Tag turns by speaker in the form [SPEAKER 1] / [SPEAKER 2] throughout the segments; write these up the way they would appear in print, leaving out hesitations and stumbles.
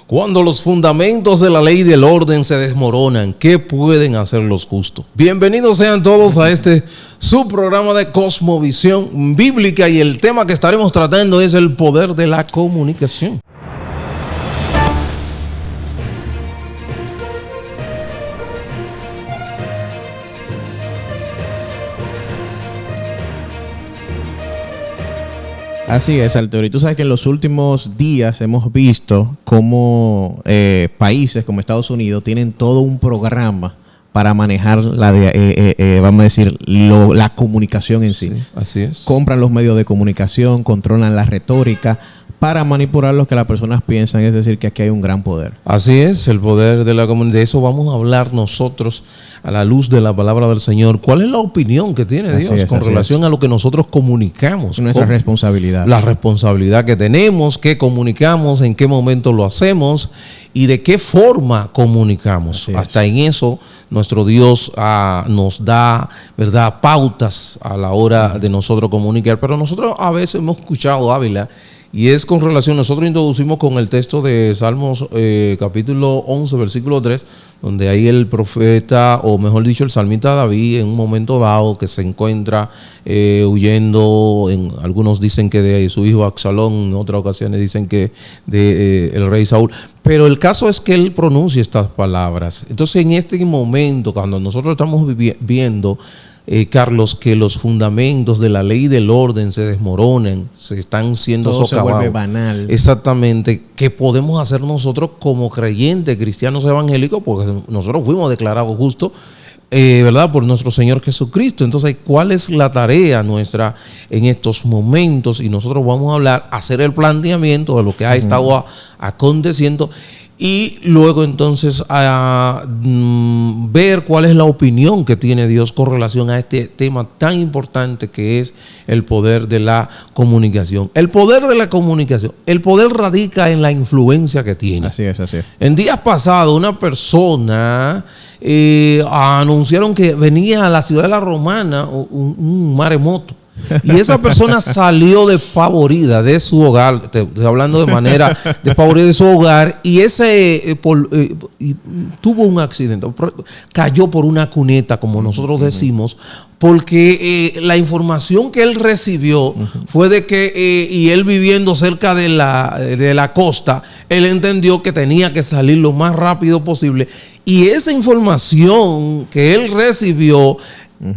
[SPEAKER 1] Cuando los fundamentos de la ley y del orden se desmoronan, ¿qué pueden hacer los justos? Bienvenidos sean todos a este subprograma de Cosmovisión Bíblica, y el tema que estaremos tratando es el poder de la comunicación.
[SPEAKER 2] Así es, Arturo. Y tú sabes que en los últimos días hemos visto cómo países como Estados Unidos tienen todo un programa para manejar vamos a decir, la comunicación en sí.
[SPEAKER 1] Así es.
[SPEAKER 2] Compran los medios de comunicación, controlan la retórica para manipular lo que las personas piensan. Es decir, que aquí hay un gran poder. Así
[SPEAKER 1] es, el poder de la comunicación. De eso vamos a hablar nosotros a la luz de la palabra del Señor. ¿Cuál es la opinión que tiene Dios con relación a lo que nosotros comunicamos?
[SPEAKER 2] Nuestra responsabilidad.
[SPEAKER 1] La responsabilidad que tenemos, qué comunicamos, en qué momento lo hacemos y de qué forma comunicamos. Hasta en eso nuestro Dios nos da, ¿verdad?, pautas a la hora de nosotros comunicar. Pero nosotros a veces hemos escuchado, Ávila, y es con relación, nosotros introducimos con el texto de Salmos capítulo 11, versículo 3, donde ahí el profeta, o mejor dicho, el salmista David, en un momento dado que se encuentra huyendo, algunos dicen que de su hijo Absalón, en otras ocasiones dicen que de el rey Saúl. Pero el caso es que él pronuncia estas palabras. Entonces, en este momento, cuando nosotros estamos viendo, Carlos, que los fundamentos de la ley y del orden se desmoronan, se están siendo socavados.
[SPEAKER 2] Se vuelve banal.
[SPEAKER 1] Exactamente. ¿Qué podemos hacer nosotros como creyentes, cristianos evangélicos? Porque nosotros fuimos declarados justos, ¿verdad?, por nuestro Señor Jesucristo. Entonces, ¿cuál es la tarea nuestra en estos momentos? Y nosotros vamos a hablar, hacer el planteamiento de lo que ha estado aconteciendo. Y luego entonces ver cuál es la opinión que tiene Dios con relación a este tema tan importante que es el poder de la comunicación. El poder de la comunicación, el poder radica en la influencia que tiene.
[SPEAKER 2] Así es, así es.
[SPEAKER 1] En días pasados una persona anunciaron que venía a la ciudad de la Romana un maremoto. Y esa persona salió despavorida de su hogar, estoy hablando de manera despavorida de su hogar, y tuvo un accidente, cayó por una cuneta, como nosotros decimos, porque la información que él recibió fue de que, y él viviendo cerca de la costa, él entendió que tenía que salir lo más rápido posible, y esa información que él recibió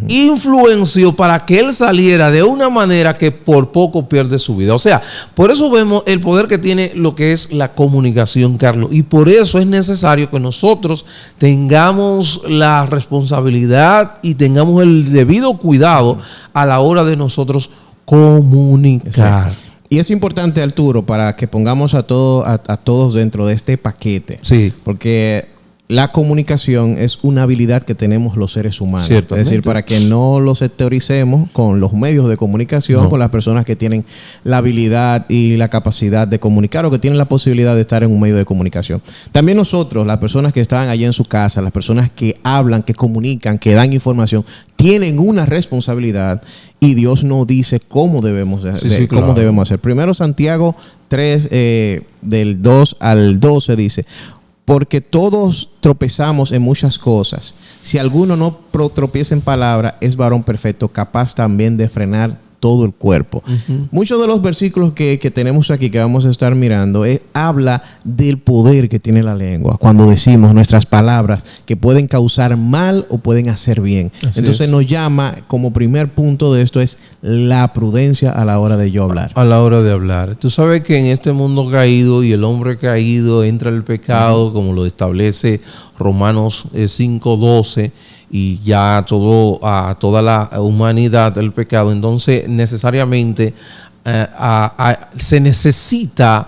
[SPEAKER 1] influenció para que él saliera de una manera que por poco pierde su vida. O sea, por eso vemos el poder que tiene lo que es la comunicación, Carlos, y por eso es necesario que nosotros tengamos la responsabilidad y tengamos el debido cuidado a la hora de nosotros comunicar.
[SPEAKER 2] Exacto. Y es importante, Arturo, para que pongamos a todos dentro de este paquete.
[SPEAKER 1] Sí.
[SPEAKER 2] Porque la comunicación es una habilidad que tenemos los seres humanos. Es decir, para que no lo sectoricemos con los medios de comunicación, con las personas que tienen la habilidad y la capacidad de comunicar o que tienen la posibilidad de estar en un medio de comunicación. También nosotros, las personas que están allá en su casa, las personas que hablan, que comunican, que dan información, tienen una responsabilidad, y Dios nos dice cómo debemos cómo debemos hacer. Primero Santiago 3, del 2 al 12 dice: porque todos tropezamos en muchas cosas. Si alguno no tropieza en palabra, es varón perfecto, capaz también de frenar todo el cuerpo. Muchos de los versículos que tenemos aquí, que vamos a estar mirando, habla del poder que tiene la lengua. Cuando decimos nuestras palabras, que pueden causar mal o pueden hacer bien. Entonces nos llama, como primer punto de esto, es la prudencia a la hora de yo hablar.
[SPEAKER 1] A la hora de hablar. Tú sabes que en este mundo caído y el hombre caído entra el pecado, como lo establece Romanos 5:12, y ya toda la humanidad del pecado. Entonces necesariamente se necesita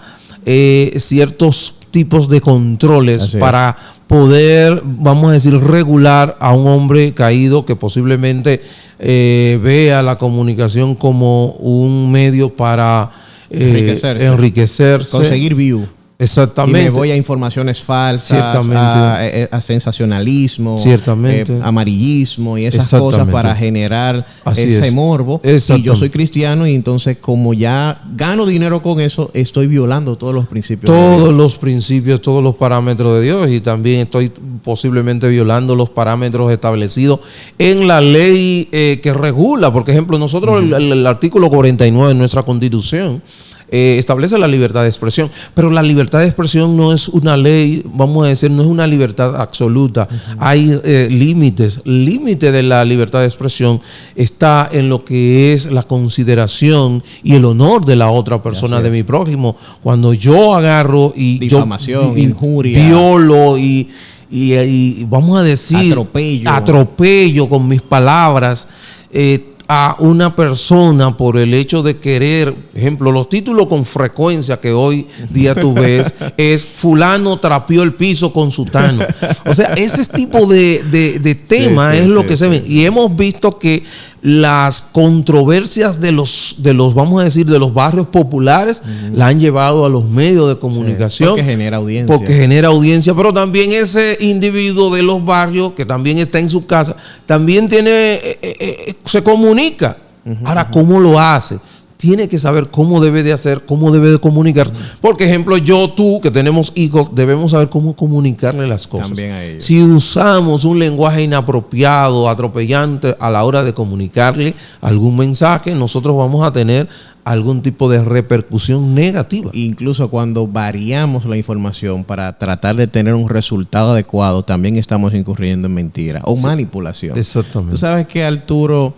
[SPEAKER 1] ciertos tipos de controles para poder, vamos a decir, regular a un hombre caído que posiblemente vea la comunicación como un medio para enriquecerse,
[SPEAKER 2] conseguir view.
[SPEAKER 1] Exactamente.
[SPEAKER 2] Y me voy a informaciones falsas, a sensacionalismo, amarillismo y esas cosas para generar ese morbo. Y yo soy cristiano y entonces como ya gano dinero con eso, estoy violando todos los principios.
[SPEAKER 1] Todos los principios, todos los parámetros de Dios, y también estoy posiblemente violando los parámetros establecidos en la ley que regula. Por ejemplo, nosotros el artículo 49 de nuestra Constitución establece la libertad de expresión, pero la libertad de expresión no es una ley, vamos a decir, no es una libertad absoluta. Hay límites. El límite de la libertad de expresión está en lo que es la consideración y el honor de la otra persona, de mi prójimo. Cuando yo agarro y
[SPEAKER 2] difamación, injuria,
[SPEAKER 1] violo y vamos a decir atropello con mis palabras a una persona por el hecho de querer, ejemplo, los títulos con frecuencia que hoy día tú ves es fulano trapeó el piso con sutano. O sea, ese tipo de tema es lo que se ve. Y hemos visto que las controversias de los vamos a decir, de los barrios populares la han llevado a los medios de comunicación.
[SPEAKER 2] Porque
[SPEAKER 1] genera audiencia. Pero también ese individuo de los barrios, que también está en su casa, también se comunica. Ahora, ¿cómo lo hace? Tiene que saber cómo debe de hacer, cómo debe de comunicar. Por ejemplo, tú, que tenemos hijos, debemos saber cómo comunicarle las cosas.
[SPEAKER 2] También a ellos.
[SPEAKER 1] Si usamos un lenguaje inapropiado, atropellante a la hora de comunicarle algún mensaje, nosotros vamos a tener algún tipo de repercusión negativa.
[SPEAKER 2] Incluso cuando variamos la información para tratar de tener un resultado adecuado, también estamos incurriendo en mentira o manipulación.
[SPEAKER 1] Exactamente.
[SPEAKER 2] Tú sabes que, Arturo,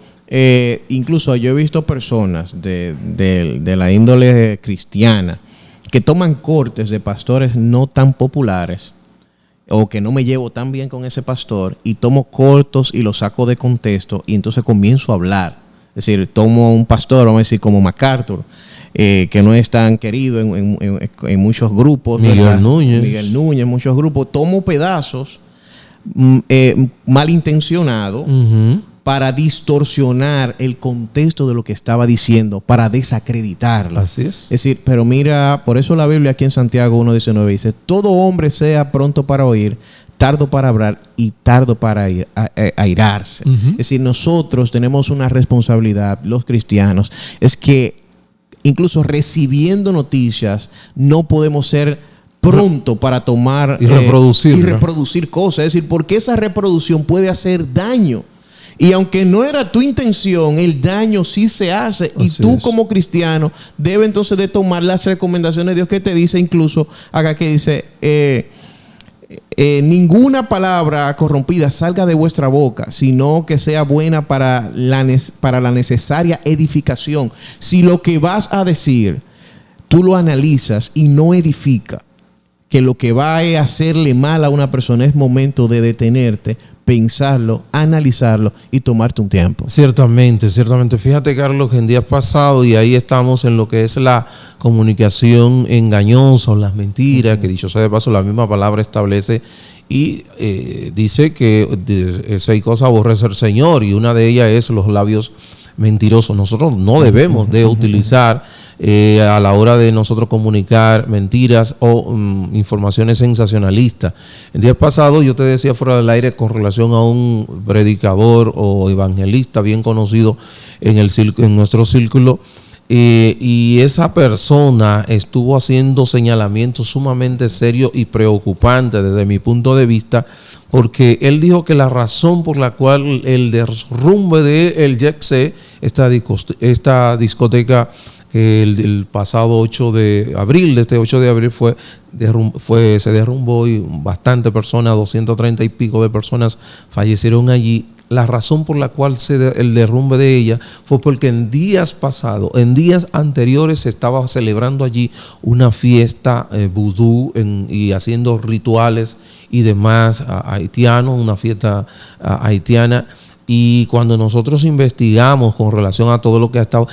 [SPEAKER 2] incluso yo he visto personas de la índole cristiana que toman cortes de pastores no tan populares o que no me llevo tan bien con ese pastor y tomo cortos y los saco de contexto y entonces comienzo a hablar. Es decir, tomo un pastor, vamos a decir, como MacArthur, que no es tan querido en muchos grupos.
[SPEAKER 1] Miguel
[SPEAKER 2] Núñez, muchos grupos. Tomo pedazos malintencionados para distorsionar el contexto de lo que estaba diciendo, para desacreditarlo.
[SPEAKER 1] Así es.
[SPEAKER 2] Es decir, pero mira, por eso la Biblia aquí en Santiago 1:19 dice, todo hombre sea pronto para oír, tardo para hablar y tardo para airarse. Es decir, nosotros tenemos una responsabilidad, los cristianos, es que incluso recibiendo noticias no podemos ser pronto para tomar
[SPEAKER 1] y
[SPEAKER 2] reproducir cosas. Es decir, porque esa reproducción puede hacer daño. Y aunque no era tu intención, el daño sí se hace. Así y tú como cristiano debes entonces de tomar las recomendaciones de Dios, que te dice incluso acá, que dice ninguna palabra corrompida salga de vuestra boca, sino que sea buena para la necesaria edificación. Si lo que vas a decir tú lo analizas y no edifica, que lo que va a hacerle mal a una persona, es momento de detenerte, pensarlo, analizarlo y tomarte un tiempo.
[SPEAKER 1] Ciertamente. Fíjate, Carlos, que en días pasados, y ahí estamos en lo que es la comunicación engañosa o las mentiras, que dicho sea de paso, la misma palabra establece y dice que 6 cosas aborrece el Señor, y una de ellas es los labios mentirosos. Nosotros no debemos de utilizar a la hora de nosotros comunicar mentiras o informaciones sensacionalistas. El día pasado yo te decía fuera del aire con relación a un predicador o evangelista bien conocido en nuestro círculo, y esa persona estuvo haciendo señalamientos sumamente serios y preocupantes desde mi punto de vista, porque él dijo que la razón por la cual el derrumbe de el Jet-C, esta discoteca que el pasado 8 de abril, se derrumbó y bastante personas, 230 y pico de personas fallecieron allí. La razón por la cual el derrumbe de ella fue porque en días anteriores se estaba celebrando allí una fiesta vudú y haciendo rituales y demás haitianos, una fiesta haitiana. Y cuando nosotros investigamos con relación a todo lo que ha estado,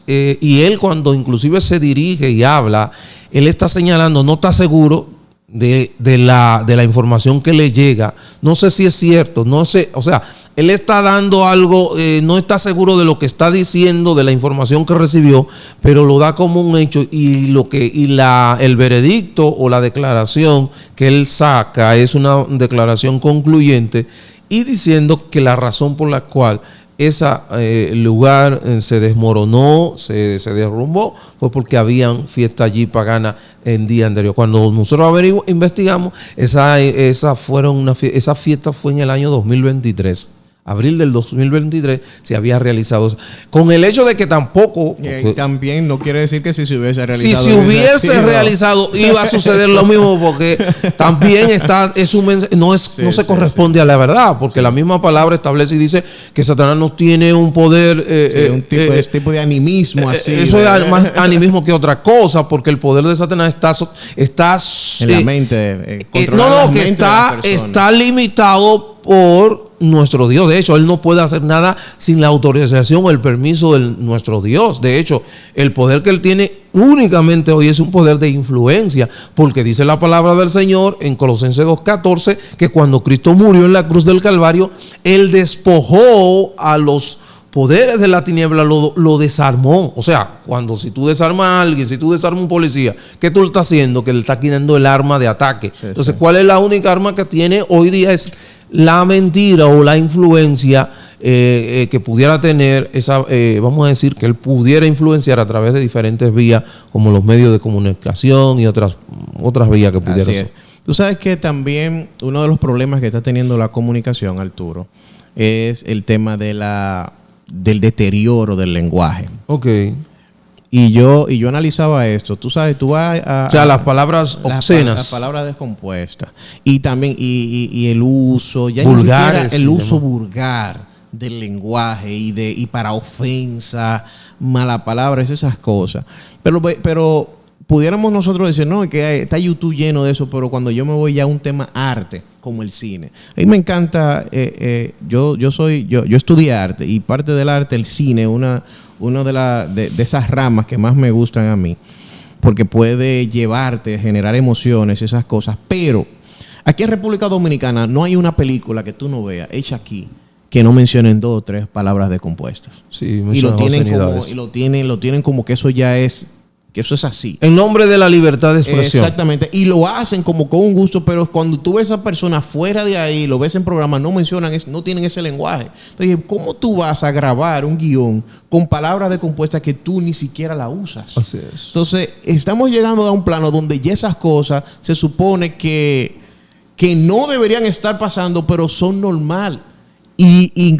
[SPEAKER 1] y él cuando inclusive se dirige y habla, él está señalando, no está seguro de la información que le llega. No sé si es cierto, no sé, o sea, él está dando algo, no está seguro de lo que está diciendo, de la información que recibió, pero lo da como un hecho, y el veredicto o la declaración que él saca es una declaración concluyente y diciendo que la razón por la cual ese lugar se desmoronó, se derrumbó, fue porque habían fiesta allí pagana en día anterior. Cuando nosotros investigamos, esa fiesta fue en el año 2023. Abril del 2023 se había realizado eso. Con el hecho de que tampoco...
[SPEAKER 2] también no quiere decir que si se hubiese realizado...
[SPEAKER 1] Si se hubiese realizado, iba a suceder lo mismo, porque también no se corresponde a la verdad, porque la misma palabra establece y dice que Satanás no tiene un poder...
[SPEAKER 2] un tipo de animismo así.
[SPEAKER 1] Eso es más animismo que otra cosa, porque el poder de Satanás está
[SPEAKER 2] en la mente.
[SPEAKER 1] Está limitado por nuestro Dios. De hecho, él no puede hacer nada sin la autorización o el permiso de nuestro Dios. De hecho, el poder que él tiene únicamente hoy es un poder de influencia, porque dice la palabra del Señor en Colosenses 2:14 que cuando Cristo murió en la cruz del Calvario, él despojó a los poderes de la tiniebla, lo desarmó. O sea, si tú desarmas a alguien, si tú desarmas a un policía, ¿qué tú estás haciendo? Que le estás quitando el arma de ataque. Entonces, ¿cuál es la única arma que tiene hoy día? Es la mentira o la influencia que pudiera tener vamos a decir que él pudiera influenciar a través de diferentes vías, como los medios de comunicación y otras vías que pudiera ser.
[SPEAKER 2] Tú sabes que también uno de los problemas que está teniendo la comunicación, Arturo, es el tema del deterioro del lenguaje.
[SPEAKER 1] Ok.
[SPEAKER 2] Y yo analizaba esto. Tú sabes, tú vas
[SPEAKER 1] o sea, las palabras obscenas.
[SPEAKER 2] Las palabras descompuestas. Y también, y el uso, ya
[SPEAKER 1] vulgares,
[SPEAKER 2] el uso vulgar del lenguaje y para ofensa, mala palabras, esas cosas. Pero pudiéramos nosotros decir, no, que está YouTube lleno de eso, pero cuando yo me voy ya a un tema arte, como el cine. A mí me encanta, yo estudié arte, y parte del arte, el cine, una de esas ramas que más me gustan a mí, porque puede llevarte a generar emociones, esas cosas. Pero aquí en República Dominicana no hay una película que tú no veas hecha aquí que no mencionen 2 o 3 palabras descompuestas.
[SPEAKER 1] Sí,
[SPEAKER 2] y lo tienen como que eso ya es... que eso es así.
[SPEAKER 1] En nombre de la libertad de expresión.
[SPEAKER 2] Exactamente. Y lo hacen como con un gusto, pero cuando tú ves a esa persona fuera de ahí, lo ves en programas, no tienen ese lenguaje. Entonces, ¿cómo tú vas a grabar un guión con palabras descompuestas que tú ni siquiera la usas?
[SPEAKER 1] Así es.
[SPEAKER 2] Entonces, estamos llegando a un plano donde ya esas cosas se supone que no deberían estar pasando, pero son normal. Y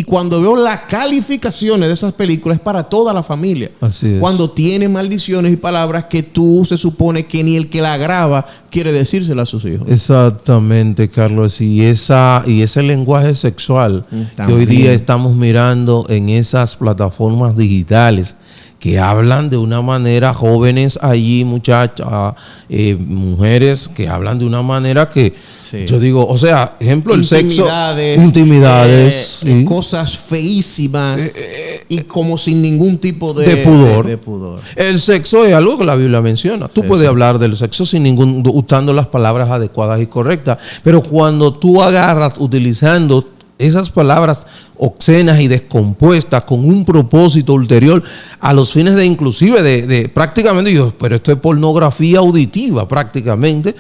[SPEAKER 2] cuando veo las calificaciones de esas películas es para toda la familia.
[SPEAKER 1] Así es.
[SPEAKER 2] Cuando tiene maldiciones y palabras que tú se supone que ni el que la graba quiere decírselas a sus hijos.
[SPEAKER 1] Exactamente, Carlos. Y ese lenguaje sexual que hoy día estamos mirando en esas plataformas digitales, que hablan de una manera, jóvenes allí, muchachas, mujeres que hablan de una manera que yo digo, o sea, ejemplo, el sexo, intimidades,
[SPEAKER 2] sí, cosas feísimas y como sin ningún tipo de
[SPEAKER 1] pudor. El sexo es algo que la Biblia menciona. Tú puedes hablar del sexo usando las palabras adecuadas y correctas, pero cuando tú agarras utilizando esas palabras obscenas y descompuestas con un propósito ulterior a los fines de inclusive de prácticamente, pero esto es pornografía auditiva prácticamente,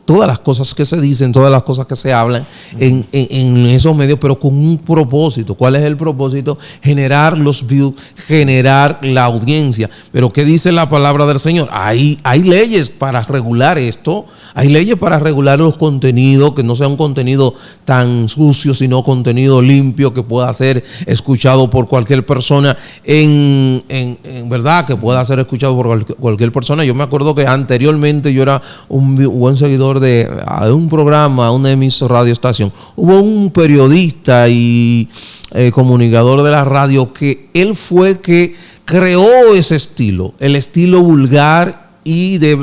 [SPEAKER 1] todas las cosas que se dicen, todas las cosas que se hablan en esos medios, pero con un propósito. ¿Cuál es el propósito? Generar los views, generar la audiencia. Pero ¿qué dice la palabra del Señor? Hay leyes para regular esto, hay leyes para regular los contenidos, que no sea un contenido tan sucio, sino contenido limpio, que pueda ser escuchado por cualquier persona en verdad, que pueda ser escuchado por cualquier persona. Yo me acuerdo que anteriormente yo era un buen seguidor de un programa, una de mis radioestación. Hubo un periodista y comunicador de la radio que él fue que creó ese estilo, el estilo vulgar y de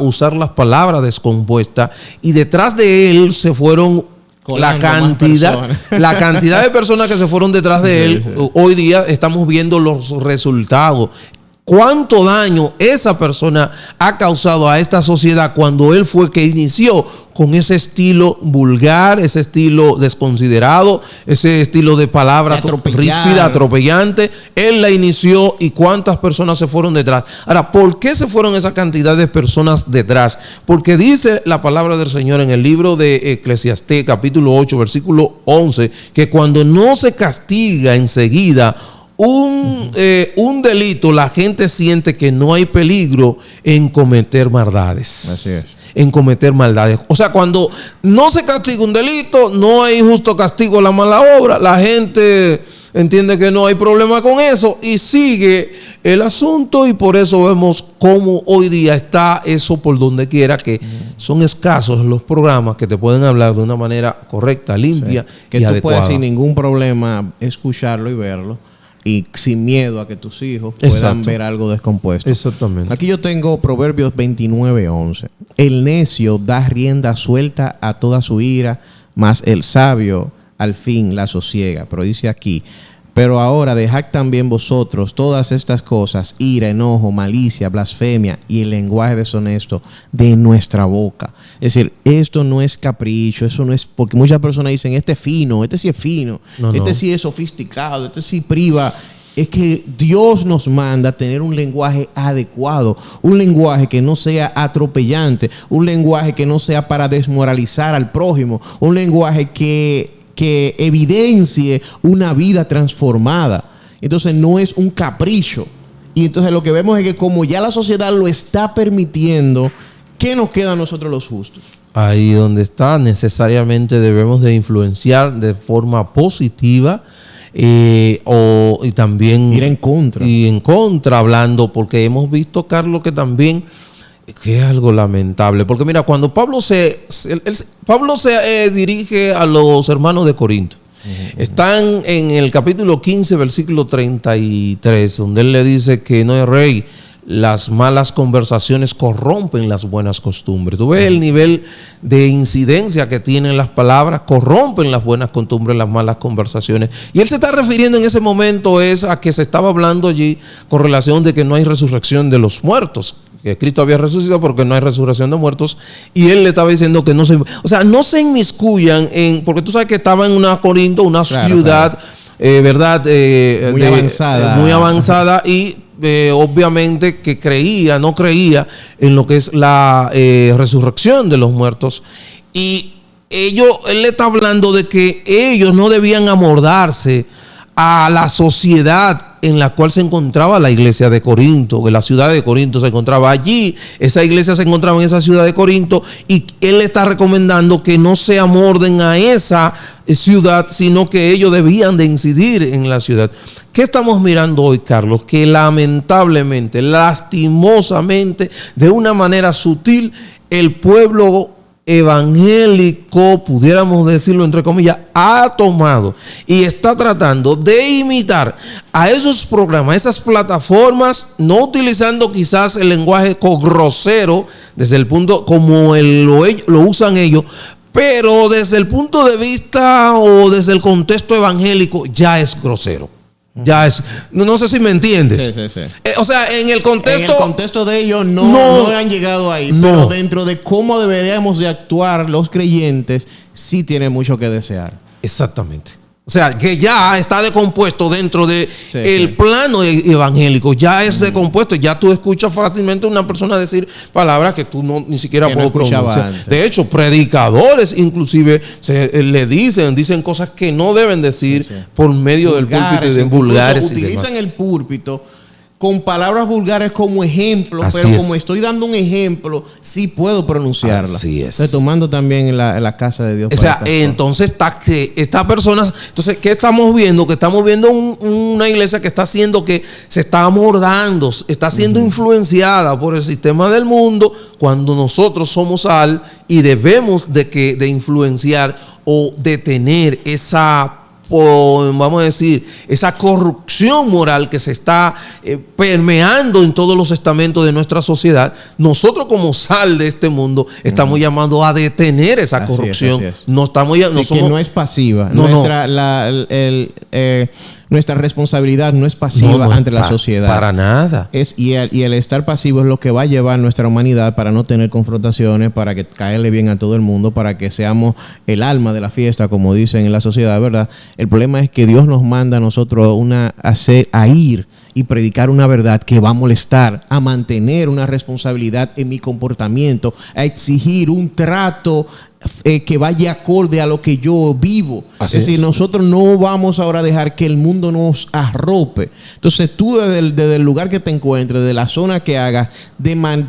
[SPEAKER 1] usar las palabras descompuestas, y detrás de él se fueron la cantidad de personas que se fueron detrás de él. Hoy día estamos viendo los resultados. cuánto daño esa persona ha causado a esta sociedad cuando él fue que inició con ese estilo vulgar, ese estilo desconsiderado, ese estilo de palabra ríspida, atropellante. Él la inició y cuántas personas se fueron detrás. Ahora, ¿por qué se fueron esa cantidad de personas detrás? Porque dice la palabra del Señor en el libro de Eclesiastés, capítulo 8, versículo 11, que cuando no se castiga enseguida un delito, la gente siente que no hay peligro en cometer maldades.
[SPEAKER 2] Así es.
[SPEAKER 1] En cometer maldades. O sea, cuando no se castiga un delito, no hay justo castigo a la mala obra. La gente entiende que no hay problema con eso y sigue el asunto, y por eso vemos cómo hoy día está eso por donde quiera, que son escasos los programas que te pueden hablar de una manera correcta, limpia,
[SPEAKER 2] sí, que
[SPEAKER 1] y
[SPEAKER 2] tú
[SPEAKER 1] adecuada.
[SPEAKER 2] puedes sin ningún problema escucharlo y verlo, y sin miedo a que tus hijos puedan ver algo descompuesto.
[SPEAKER 1] Exactamente.
[SPEAKER 2] Aquí yo tengo Proverbios 29:11. El necio da rienda suelta a toda su ira, mas el sabio al fin la sosiega. Pero dice aquí: pero ahora dejad también vosotros todas estas cosas, ira, enojo, malicia, blasfemia y el lenguaje deshonesto de nuestra boca. Es decir, esto no es capricho, eso no es, porque muchas personas dicen, este es fino, este sí es fino, este sí es sofisticado, este sí priva. Es que Dios nos manda a tener un lenguaje adecuado, un lenguaje que no sea atropellante, un lenguaje que no sea para desmoralizar al prójimo, un lenguaje que evidencie una vida transformada. Entonces no es un capricho. Y entonces lo que vemos es que como ya la sociedad lo está permitiendo, ¿qué nos queda a nosotros los justos?
[SPEAKER 1] Ahí donde está, necesariamente debemos de influenciar de forma positiva, y también
[SPEAKER 2] ir en contra.
[SPEAKER 1] Y en contra, hablando, porque hemos visto, Carlos, que también que es algo lamentable. Porque mira, cuando Pablo se dirige a los hermanos de Corinto, están en el capítulo 15, versículo 33, donde él le dice que no es rey. Las malas conversaciones corrompen las buenas costumbres. Tú ves el nivel de incidencia que tienen las palabras, corrompen las buenas costumbres, las malas conversaciones. Y él se está refiriendo en ese momento a que se estaba hablando allí con relación de que no hay resurrección de los muertos, que Cristo había resucitado porque no hay resurrección de muertos, y él le estaba diciendo que no se inmiscuyan porque tú sabes que estaba en Corinto, una ciudad, ¿verdad? Muy avanzada y obviamente que no creía en lo que es la resurrección de los muertos. Y él le está hablando de que ellos no debían amoldarse a la sociedad en la cual se encontraba la iglesia de Corinto, que la ciudad de Corinto se encontraba allí, esa iglesia se encontraba en esa ciudad de Corinto, y él le está recomendando que no se amolden a esa ciudad, sino que ellos debían de incidir en la ciudad. ¿Qué estamos mirando hoy, Carlos? Que lamentablemente, lastimosamente, de una manera sutil, el pueblo evangélico, pudiéramos decirlo entre comillas, ha tomado y está tratando de imitar a esos programas, esas plataformas, no utilizando quizás el lenguaje grosero desde el punto como lo usan ellos, pero desde el punto de vista o desde el contexto evangélico ya es grosero. Ya es, no sé si me entiendes.
[SPEAKER 2] Sí.
[SPEAKER 1] O sea, en el contexto
[SPEAKER 2] de ellos no han llegado ahí, pero dentro de cómo deberíamos de actuar los creyentes, sí tiene mucho que desear.
[SPEAKER 1] Exactamente. O sea, que ya está decompuesto dentro de el plano evangélico. Ya es decompuesto. Ya tú escuchas fácilmente a una persona decir palabras que tú ni siquiera puedes pronunciar. De hecho, predicadores inclusive le dicen cosas que no deben decir por medio del púlpito y de vulgares.
[SPEAKER 2] Utilizan el púlpito con palabras vulgares como ejemplo, como estoy dando un ejemplo, sí puedo pronunciarla.
[SPEAKER 1] Así es.
[SPEAKER 2] Retomando también la casa de Dios.
[SPEAKER 1] O sea, entonces esta persona, entonces, ¿qué estamos viendo? Que estamos viendo una iglesia que está haciendo que se está amordando, está siendo influenciada por el sistema del mundo, cuando nosotros somos sal y debemos de influenciar o detener vamos a decir, esa corrupción moral que se está permeando en todos los estamentos de nuestra sociedad. Nosotros como sal de este mundo estamos llamados a detener esa corrupción.
[SPEAKER 2] Así es.
[SPEAKER 1] No estamos
[SPEAKER 2] que no es pasiva. Nuestra responsabilidad no es pasiva ante la sociedad.
[SPEAKER 1] Para nada.
[SPEAKER 2] Y el estar pasivo es lo que va a llevar nuestra humanidad para no tener confrontaciones, para que caerle bien a todo el mundo, para que seamos el alma de la fiesta, como dicen en la sociedad, ¿verdad? El problema es que Dios nos manda a nosotros a ir y predicar una verdad que va a molestar, a mantener una responsabilidad en mi comportamiento, a exigir un trato que vaya acorde a lo que yo vivo. Es decir, nosotros no vamos ahora a dejar que el mundo nos arrope. Entonces tú desde el lugar que te encuentres, de la zona que hagas,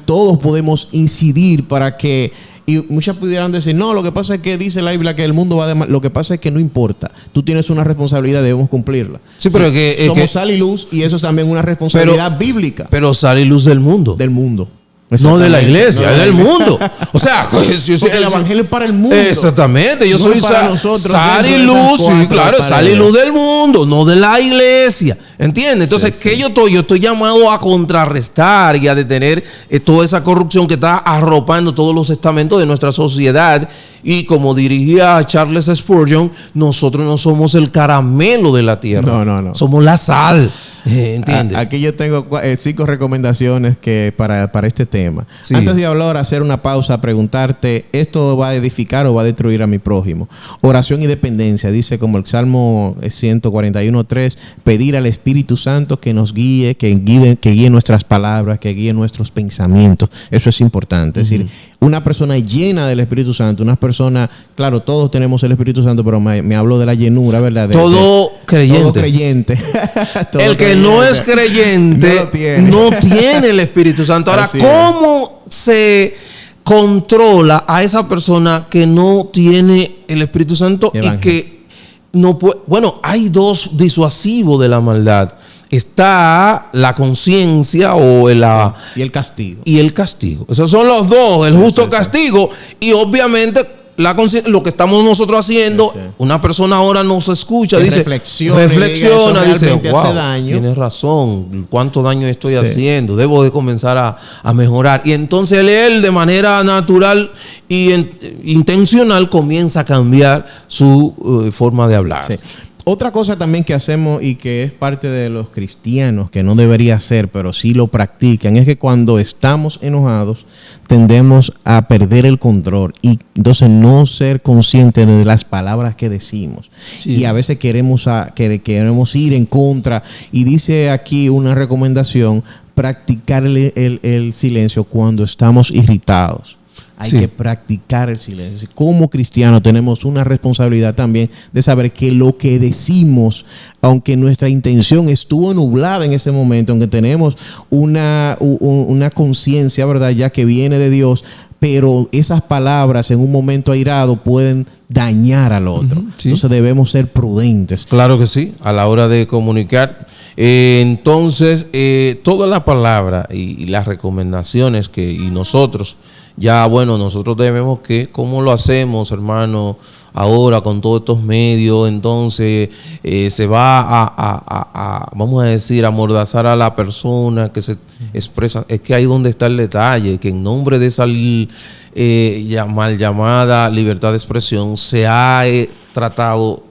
[SPEAKER 2] todos podemos incidir para que... Y muchas pudieran decir, no, lo que pasa es que dice la Biblia que el mundo va de mal. Lo que pasa es que no importa. Tú tienes una responsabilidad, debemos cumplirla.
[SPEAKER 1] Sí, pero
[SPEAKER 2] somos sal y luz, y eso es también una responsabilidad bíblica.
[SPEAKER 1] Pero sal y luz del mundo.
[SPEAKER 2] Del mundo.
[SPEAKER 1] No de la iglesia, es del mundo. O sea,
[SPEAKER 2] porque el evangelio es para el mundo.
[SPEAKER 1] Exactamente, yo soy sal y luz, sí, claro, sal y luz del mundo, no de la iglesia. ¿Entiendes? Entonces, ¿qué yo estoy? Yo estoy llamado a contrarrestar y a detener toda esa corrupción que está arropando todos los estamentos de nuestra sociedad. Y como diría Charles Spurgeon, nosotros no somos el caramelo de la tierra.
[SPEAKER 2] No.
[SPEAKER 1] Somos la sal. ¿Entiendes?
[SPEAKER 2] Aquí yo tengo 5 recomendaciones para este tema. Sí. Antes de hablar, hacer una pausa, preguntarte, ¿esto va a edificar o va a destruir a mi prójimo? Oración y dependencia, dice como el Salmo 141:3, pedir al Espíritu Santo que nos guíe, que guíe nuestras palabras, que guíe nuestros pensamientos. Eso es importante. Es decir, una persona llena del Espíritu Santo, una persona, claro, todos tenemos el Espíritu Santo, pero me hablo de la llenura, ¿verdad?
[SPEAKER 1] Todo creyente.
[SPEAKER 2] Todo creyente.
[SPEAKER 1] El que no es creyente no tiene el Espíritu Santo. Ahora, ¿cómo se controla a esa persona que no tiene el Espíritu Santo y que no puede? Bueno, hay 2 disuasivos de la maldad. Está la conciencia
[SPEAKER 2] y el castigo.
[SPEAKER 1] Y el castigo. Esos son los 2, el justo castigo y obviamente lo que estamos nosotros haciendo. Una persona ahora nos escucha, dice, reflexiona, dice, wow, tienes razón, cuánto daño estoy haciendo, debo de comenzar a mejorar. Y entonces él de manera natural e intencional comienza a cambiar su forma de hablar.
[SPEAKER 2] Sí. Otra cosa también que hacemos y que es parte de los cristianos, que no debería hacer, pero sí lo practican, es que cuando estamos enojados tendemos a perder el control y entonces no ser conscientes de las palabras que decimos. Sí. Y a veces queremos ir en contra. Y dice aquí una recomendación, practicar el silencio cuando estamos irritados. Hay que practicar el silencio. Como cristianos tenemos una responsabilidad también de saber que lo que decimos, aunque nuestra intención estuvo nublada en ese momento, aunque tenemos una conciencia, ¿verdad?, ya que viene de Dios, pero esas palabras en un momento airado pueden dañar al otro. Entonces debemos ser prudentes.
[SPEAKER 1] Claro que sí, a la hora de comunicar. Entonces, toda la palabra y las recomendaciones y nosotros debemos ¿cómo lo hacemos, hermano? Ahora con todos estos medios, entonces se va vamos a decir, amordazar a la persona que se expresa. Es que ahí donde está el detalle, que en nombre de esa mal llamada libertad de expresión se ha tratado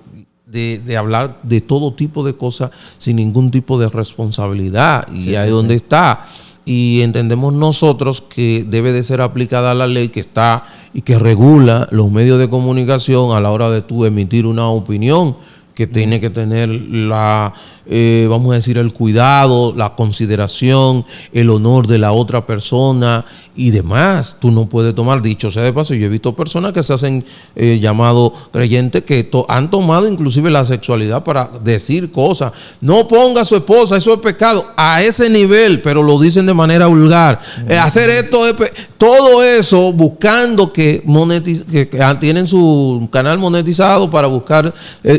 [SPEAKER 1] de hablar de todo tipo de cosas sin ningún tipo de responsabilidad. Y ahí donde está. Y entendemos nosotros que debe de ser aplicada la ley que está y que regula los medios de comunicación a la hora de tú emitir una opinión, que tiene que tener vamos a decir, el cuidado, la consideración, el honor de la otra persona y demás. Tú no puedes tomar, dicho sea de paso, yo he visto personas que se hacen llamado creyentes que han tomado inclusive la sexualidad para decir cosas. No ponga a su esposa, eso es pecado, a ese nivel, pero lo dicen de manera vulgar. Hacer esto es todo eso buscando que tienen su canal monetizado para buscar,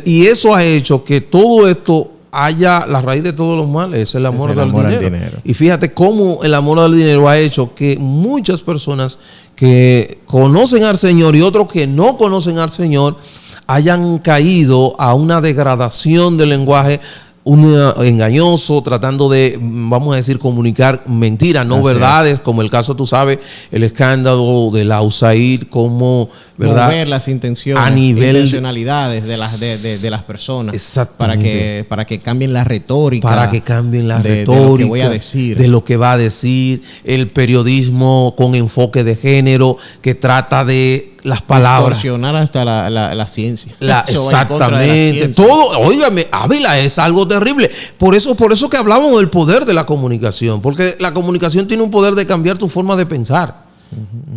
[SPEAKER 1] y eso ha hecho que todo esto haya la raíz de todos los males, es el amor al dinero. Y fíjate cómo el amor al dinero ha hecho que muchas personas que conocen al Señor y otros que no conocen al Señor hayan caído a una degradación del lenguaje engañoso, tratando de, vamos a decir, comunicar mentiras, no verdades, como el caso, tú sabes, el escándalo de la USAID, como, ¿verdad?
[SPEAKER 2] Mover las intenciones,
[SPEAKER 1] a nivel,
[SPEAKER 2] intencionalidades de las personas. Exactamente. Para que cambien la retórica.
[SPEAKER 1] Para que cambien la retórica.
[SPEAKER 2] De lo que voy a decir.
[SPEAKER 1] De lo que va a decir. El periodismo con enfoque de género que trata de las palabras.
[SPEAKER 2] Distorsionar hasta la ciencia.
[SPEAKER 1] Exactamente. Todo, óigame, Ávila, es algo terrible. Por eso que hablamos del poder de la comunicación. Porque la comunicación tiene un poder de cambiar tu forma de pensar.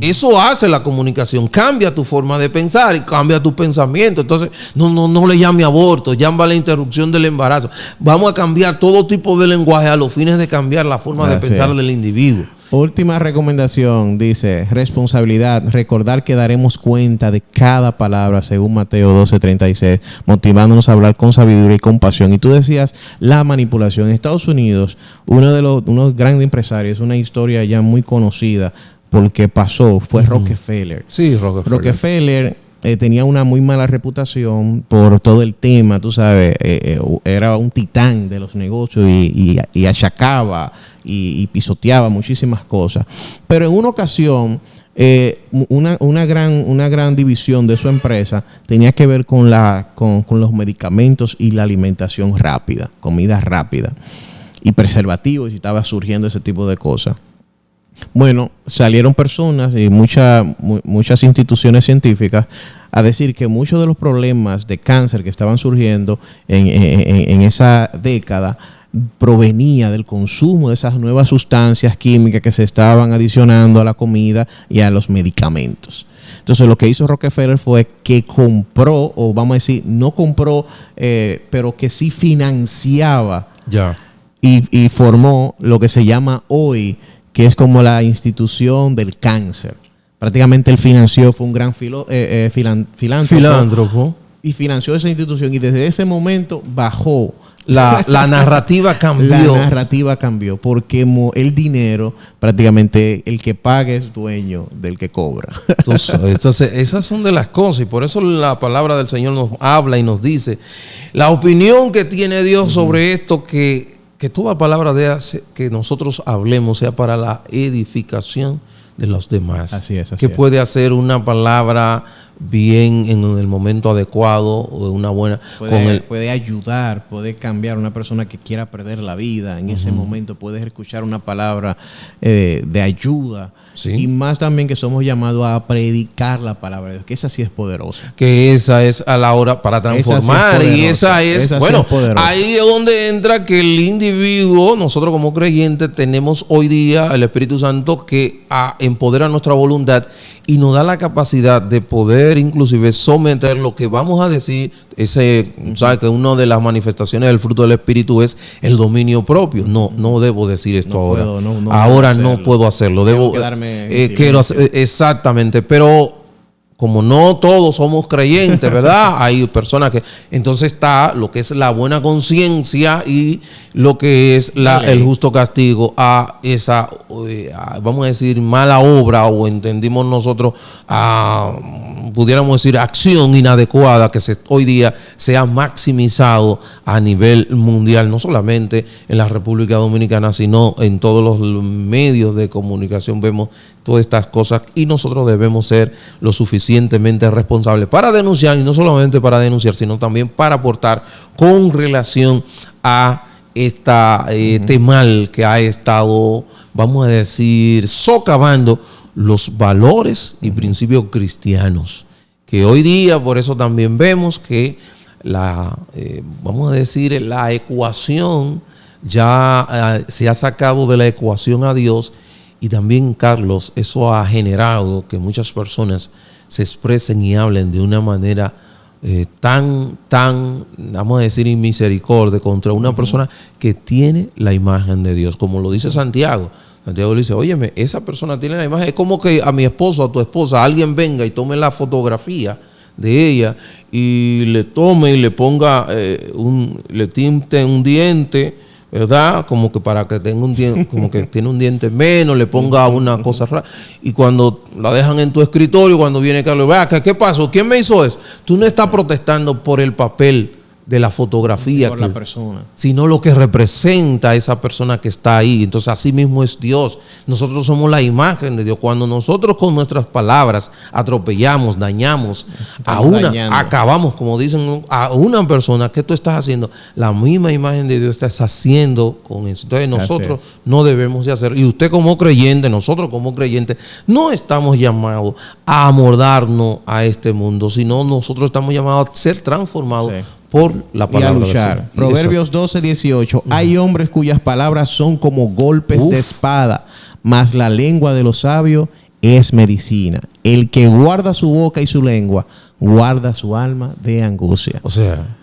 [SPEAKER 1] Eso hace la comunicación, cambia tu forma de pensar y cambia tu pensamiento. Entonces, no le llame aborto, llama a la interrupción del embarazo. Vamos a cambiar todo tipo de lenguaje a los fines de cambiar la forma de pensar del individuo.
[SPEAKER 2] Última recomendación, dice, responsabilidad, recordar que daremos cuenta de cada palabra según Mateo 12:36, motivándonos a hablar con sabiduría y compasión. Y tú decías, la manipulación. En Estados Unidos, uno de los grandes empresarios, una historia ya muy conocida, porque pasó, fue Rockefeller.
[SPEAKER 1] Sí, Rockefeller.
[SPEAKER 2] Rockefeller tenía una muy mala reputación por todo el tema, tú sabes, era un titán de los negocios y achacaba y pisoteaba muchísimas cosas. Pero en una ocasión, una gran división de su empresa tenía que ver con los medicamentos y la alimentación rápida, comida rápida y preservativos, y estaba surgiendo ese tipo de cosas. Bueno, salieron personas y muchas instituciones científicas a decir que muchos de los problemas de cáncer que estaban surgiendo en esa década provenía del consumo de esas nuevas sustancias químicas que se estaban adicionando a la comida y a los medicamentos. Entonces, lo que hizo Rockefeller fue que compró, o vamos a decir, no compró, pero que sí financiaba y formó lo que se llama hoy, que es como la institución del cáncer. Prácticamente él financió, fue un gran filántropo. Y financió esa institución, y desde ese momento bajó.
[SPEAKER 1] La narrativa cambió.
[SPEAKER 2] La narrativa cambió, porque el dinero, prácticamente el que paga es dueño del que cobra.
[SPEAKER 1] Entonces, esas son de las cosas, y por eso la palabra del Señor nos habla y nos dice la opinión que tiene Dios sobre esto, que toda palabra que nosotros hablemos sea para la edificación de los demás.
[SPEAKER 2] Así es.
[SPEAKER 1] Que puede hacer una palabra bien en el momento adecuado, o una buena.
[SPEAKER 2] Puede ayudar, puede cambiar a una persona que quiera perder la vida. En ese momento puedes escuchar una palabra de ayuda. Sí. Y más también que somos llamados a predicar la palabra de Dios, que esa sí es poderosa.
[SPEAKER 1] Que esa es a la hora para transformar. Esa es bueno, ahí es donde entra que el individuo, nosotros como creyentes, tenemos hoy día el Espíritu Santo que empodera nuestra voluntad y nos da la capacidad de poder inclusive someter lo que vamos a decir. ¿Sabes que una de las manifestaciones del fruto del Espíritu es el dominio propio? No debo decir esto ahora. Ahora no puedo hacerlo. Debo quiero hacer, exactamente, pero como no todos somos creyentes, ¿verdad? Hay personas que... Entonces está lo que es la buena conciencia y lo que es el justo castigo a esa, vamos a decir, mala obra, o entendimos nosotros, pudiéramos decir, acción inadecuada que hoy día se ha maximizado a nivel mundial, no solamente en la República Dominicana, sino en todos los medios de comunicación vemos todas estas cosas, y nosotros debemos ser lo suficientemente responsables para denunciar, y no solamente para denunciar, sino también para aportar con relación a este mal que ha estado, vamos a decir, socavando los valores y principios cristianos, que hoy día, por eso también vemos que vamos a decir, la ecuación ya se ha sacado de la ecuación a Dios. Y también, Carlos, eso ha generado que muchas personas se expresen y hablen de una manera tan, vamos a decir, inmisericordia contra una persona que tiene la imagen de Dios. Como lo dice Santiago. Santiago le dice, óyeme, esa persona tiene la imagen. Es como que a mi esposo, a tu esposa, alguien venga y tome la fotografía de ella y le tome y le ponga, le tinte un diente, ¿verdad? Como que para que tenga un diente, como que tiene un diente menos, le ponga una cosa rara. Y cuando la dejan en tu escritorio, cuando viene Carlos, vea, ¿qué pasó? ¿Quién me hizo eso? Tú no estás protestando por el papel de la fotografía,
[SPEAKER 2] por la persona,
[SPEAKER 1] sino lo que representa a esa persona que está ahí. Entonces, así mismo es Dios. Nosotros somos la imagen de Dios. Cuando nosotros con nuestras palabras atropellamos, dañamos, acabamos, como dicen, a una persona, ¿qué tú estás haciendo? La misma imagen de Dios estás haciendo con eso. Entonces, nosotros no debemos de hacer. Y usted como creyente, nosotros como creyentes, no estamos llamados a amoldarnos a este mundo, sino nosotros estamos llamados a ser transformados por la palabra.
[SPEAKER 2] Y a luchar. Proverbios 12:18. Hay hombres cuyas palabras son como golpes de espada, mas la lengua de los sabios es medicina. El que guarda su boca y su lengua, guarda su alma de angustia.
[SPEAKER 1] O sea,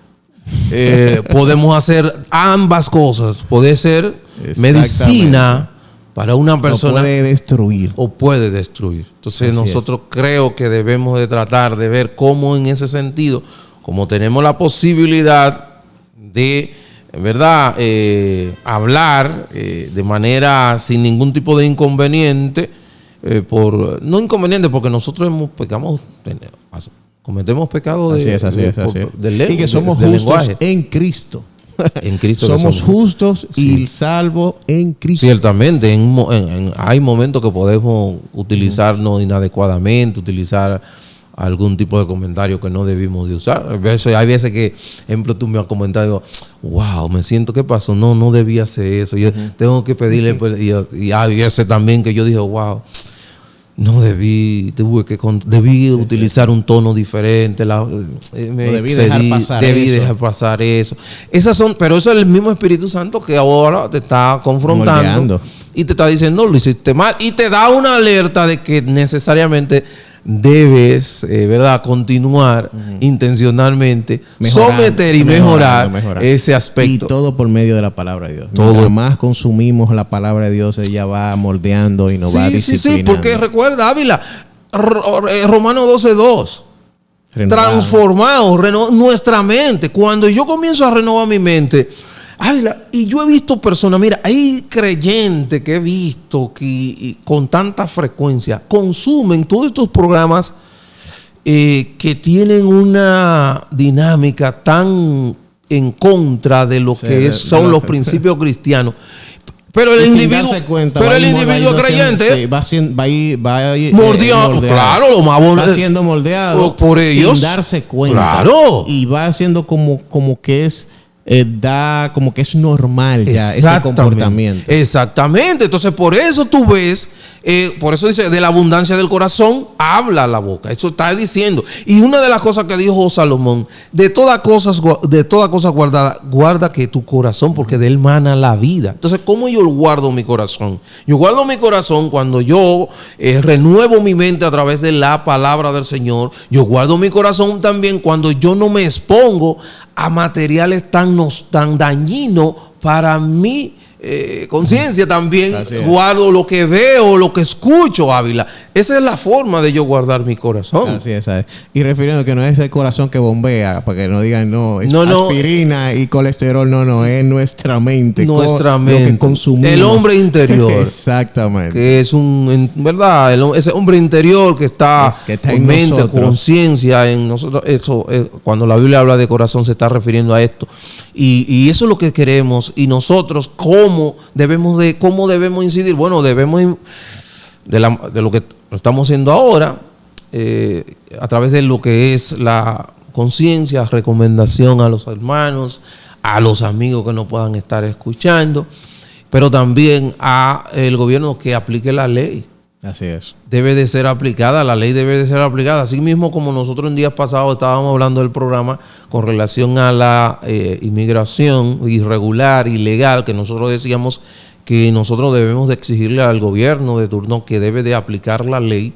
[SPEAKER 1] podemos hacer ambas cosas. Puede ser medicina para una persona.
[SPEAKER 2] O puede destruir.
[SPEAKER 1] O puede destruir. Entonces nosotros creo que debemos de tratar de ver cómo en ese sentido, como tenemos la posibilidad de, ¿verdad?, hablar de manera sin ningún tipo de inconveniente, no inconveniente porque nosotros cometemos pecado
[SPEAKER 2] de lengua. Y que somos justos en Cristo.
[SPEAKER 1] En Cristo
[SPEAKER 2] somos justos y salvos en Cristo.
[SPEAKER 1] Ciertamente, hay momentos que podemos utilizarnos inadecuadamente, utilizar algún tipo de comentario que no debimos de usar. Hay veces que, ejemplo, tú me has comentado, wow, me siento, ¿qué pasó? No debía hacer eso. Yo tengo que pedirle, y hay veces también que yo dije, wow, no debí utilizar un tono diferente,
[SPEAKER 2] debí dejar pasar
[SPEAKER 1] eso. Pero eso es el mismo Espíritu Santo que ahora te está confrontando moldeando. Y te está diciendo, lo hiciste mal, y te da una alerta de que necesariamente debes, ¿verdad?, continuar intencionalmente, someter y mejorar ese aspecto.
[SPEAKER 2] Y todo por medio de la palabra de Dios. Mientras más consumimos la palabra de Dios, ella va moldeando y nos va disciplinando.
[SPEAKER 1] Sí, porque recuerda, Ávila, Romanos 12:2. Transformados, nuestra mente. Cuando yo comienzo a renovar mi mente, y yo he visto personas, mira, hay creyentes que he visto que con tanta frecuencia consumen todos estos programas que tienen una dinámica tan en contra de lo que son los principios cristianos. Pero el individuo creyente
[SPEAKER 2] va
[SPEAKER 1] mordiendo, claro, lo más
[SPEAKER 2] va siendo moldeado
[SPEAKER 1] por ellos
[SPEAKER 2] sin darse cuenta.
[SPEAKER 1] Claro.
[SPEAKER 2] Y va haciendo como que es como que es normal ya ese comportamiento.
[SPEAKER 1] Exactamente. Entonces, por eso tú ves, por eso dice, de la abundancia del corazón habla la boca. Eso está diciendo. Y una de las cosas que dijo Salomón, de toda cosa guardada, guarda que tu corazón, porque de él mana la vida. Entonces, ¿cómo yo guardo mi corazón? Yo guardo mi corazón cuando yo renuevo mi mente a través de la palabra del Señor. Yo guardo mi corazón también cuando yo no me expongo a materiales tan dañinos para mi conciencia. También guardo lo que veo, lo que escucho, Ávila. Esa es la forma de yo guardar mi corazón.
[SPEAKER 2] Así es, ¿sabes? Y refiriendo que no es el corazón que bombea, para que no digan, aspirina y colesterol, es nuestra mente.
[SPEAKER 1] Nuestra mente.
[SPEAKER 2] Lo que consumimos.
[SPEAKER 1] El hombre interior.
[SPEAKER 2] Exactamente.
[SPEAKER 1] Que es ¿verdad? Ese hombre interior que está
[SPEAKER 2] en
[SPEAKER 1] mente, conciencia en nosotros. Eso, cuando la Biblia habla de corazón, se está refiriendo a esto. Y eso es lo que queremos. Y nosotros, ¿cómo debemos incidir? Bueno, debemos de lo que estamos haciendo ahora, a través de lo que es la conciencia, recomendación a los hermanos, a los amigos que no puedan estar escuchando, pero también a el gobierno que aplique la ley.
[SPEAKER 2] Así es.
[SPEAKER 1] Debe de ser aplicada, la ley debe de ser aplicada. Así mismo como nosotros en días pasados estábamos hablando del programa con relación a la inmigración irregular, ilegal, que nosotros decíamos que nosotros debemos de exigirle al gobierno de turno que debe de aplicar la ley.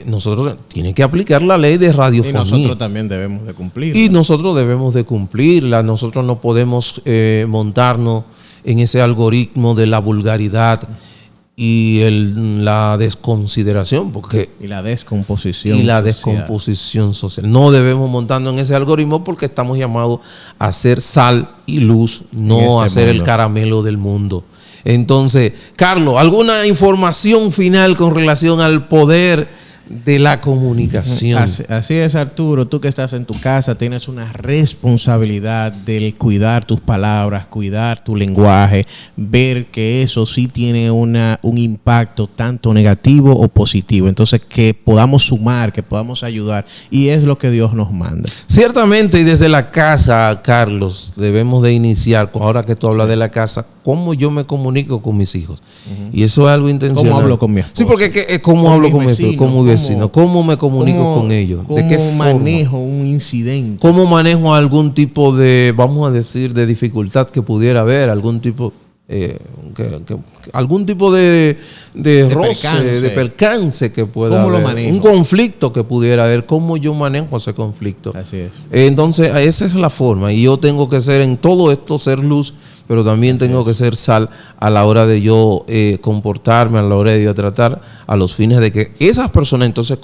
[SPEAKER 1] Nosotros tiene que aplicar la ley de radiofonía.
[SPEAKER 2] Y nosotros también debemos de cumplirla.
[SPEAKER 1] Y nosotros debemos de cumplirla. Nosotros no podemos montarnos en ese algoritmo de la vulgaridad y la desconsideración,
[SPEAKER 2] y la descomposición
[SPEAKER 1] social. No debemos montarnos en ese algoritmo porque estamos llamados a ser sal y luz, no a ser el caramelo del mundo. Entonces, Carlos, ¿alguna información final con relación al poder de la comunicación.
[SPEAKER 2] Así es, Arturo. Tú que estás en tu casa tienes una responsabilidad del cuidar tus palabras, cuidar tu lenguaje, ver que eso sí tiene un impacto tanto negativo o positivo. Entonces, que podamos sumar, que podamos ayudar. Y es lo que Dios nos manda.
[SPEAKER 1] Ciertamente, y desde la casa, Carlos, debemos de iniciar, ahora que tú hablas de la casa, cómo yo me comunico con mis hijos. Y eso es algo intencional.
[SPEAKER 2] ¿Cómo hablo con mi esposa?
[SPEAKER 1] Sí, porque ¿cómo hablo con mi esposa? Con mi vecino. ¿Cómo me comunico con ellos? ¿De qué forma?
[SPEAKER 2] ¿Cómo manejo un incidente?
[SPEAKER 1] ¿Cómo manejo algún tipo de, vamos a decir, de dificultad que pudiera haber? Algún tipo algún tipo de roce, de percance que pueda haber. ¿Cómo lo manejo? Un conflicto que pudiera haber. ¿Cómo yo manejo ese conflicto?
[SPEAKER 2] Así es.
[SPEAKER 1] Entonces, esa es la forma. Y yo tengo que ser en todo esto, ser luz, pero también tengo que ser sal a la hora de yo comportarme, a la hora de yo tratar, a los fines de que esas personas entonces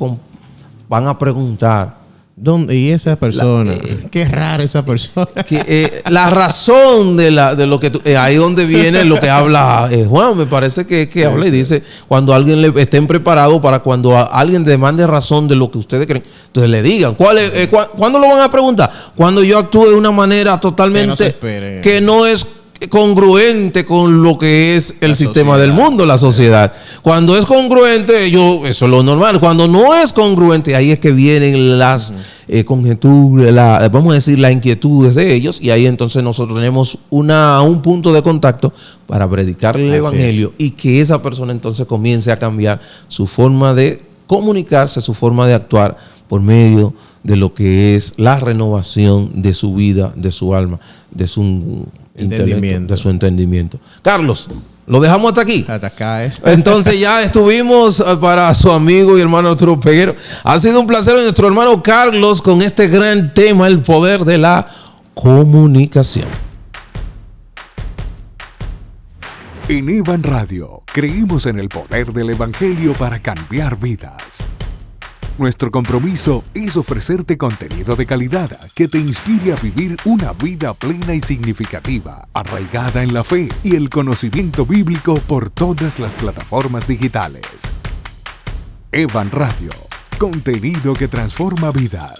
[SPEAKER 1] van a preguntar.
[SPEAKER 2] ¿Dónde? ¿Y esa persona? Qué rara esa persona.
[SPEAKER 1] La razón de lo que ahí donde viene lo que habla Juan, me parece que habla y dice, cuando alguien estén preparados para cuando alguien demande razón de lo que ustedes creen, entonces le digan, ¿cuándo lo van a preguntar? Cuando yo actúe de una manera totalmente que no es congruente con lo que es el sistema del mundo, la sociedad. Cuando es congruente, eso es lo normal. Cuando no es congruente, ahí es que vienen las conjeturas, vamos a decir, las inquietudes de ellos, y ahí entonces nosotros tenemos un punto de contacto para predicarle el evangelio y que esa persona entonces comience a cambiar su forma de comunicarse, su forma de actuar por medio de lo que es la renovación de su vida, de su alma, de su entendimiento. Carlos, lo dejamos hasta aquí.
[SPEAKER 2] Hasta acá es.
[SPEAKER 1] Entonces ya estuvimos para su amigo y hermano Arturo Peguero. Ha sido un placer nuestro hermano Carlos con este gran tema, el poder de la comunicación.
[SPEAKER 3] En Evan Radio creemos en el poder del evangelio para cambiar vidas. Nuestro compromiso es ofrecerte contenido de calidad que te inspire a vivir una vida plena y significativa, arraigada en la fe y el conocimiento bíblico por todas las plataformas digitales. Evan Radio, contenido que transforma vidas.